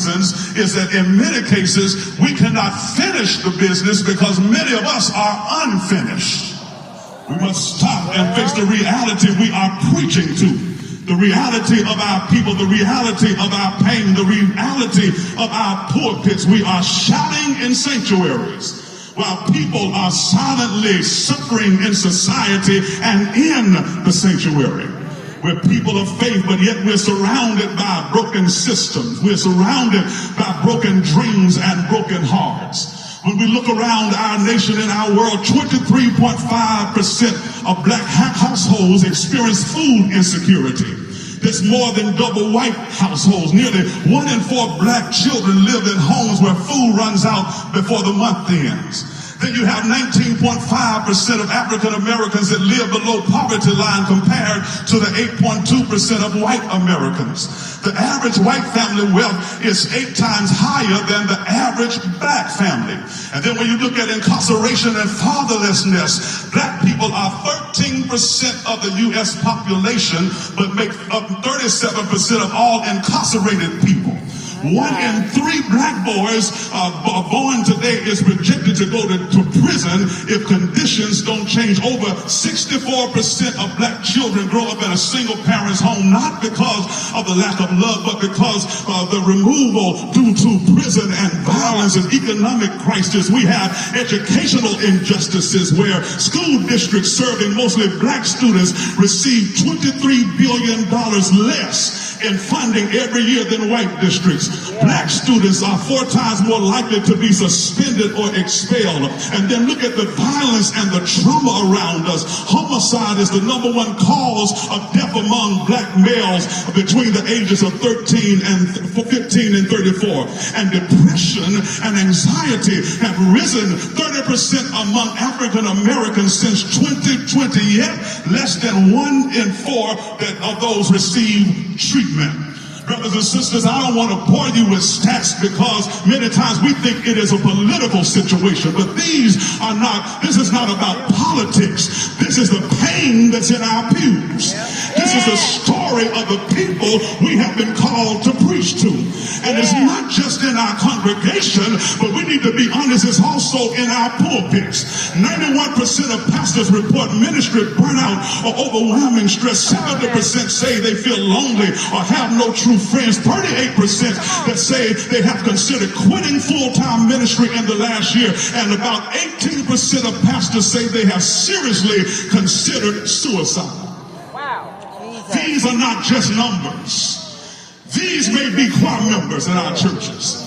is that in many cases we cannot finish the business because many of us are unfinished. We must stop and face the reality we are preaching to. The reality of our people, the reality of our pain, the reality of our pulpits. We are shouting in sanctuaries while people are silently suffering in society and in the sanctuary. We're people of faith, but yet we're surrounded by broken systems. We're surrounded by broken dreams and broken hearts. When we look around our nation and our world, 23.5% of black households experience food insecurity. That's more than double white households. Nearly 1 in 4 black children live in homes where food runs out before the month ends. Then you have 19.5% of African Americans that live below poverty line compared to the 8.2% of white Americans. The average white family wealth is 8 times higher than the average black family. And then when you look at incarceration and fatherlessness, black people are 13% of the U.S. population, but make up 37% of all incarcerated people. 1 in 3 black boys born today is projected to go to prison if conditions don't change. Over 64% of black children grow up in a single parent's home, not because of the lack of love, but because of the removal due to prison and violence and economic crisis. We have educational injustices where school districts serving mostly black students receive $23 billion less in funding every year than white districts. Black students are 4 times more likely to be suspended or expelled. And then look at the violence and the trauma around us. Homicide is the #1 cause of death among black males between the ages of 15 and 34. And depression and anxiety have risen 30% among African Americans since 2020, yet less than 1 in 4 of those receive treatment. Brothers and sisters, I don't want to bore you with stats because many times we think it is a political situation, but this is not about politics. This is the pain that's in our pews. This is the story of the people we have been called to preach to. And it's not just in our congregation, but we need to be honest, it's also in our pulpits. 91% of pastors report ministry burnout or overwhelming stress. 70% say they feel lonely or have no true friends. 38% that say they have considered quitting full-time ministry in the last year. And about 18% of pastors say they have seriously considered suicide. These are not just numbers. These may be choir members in our churches.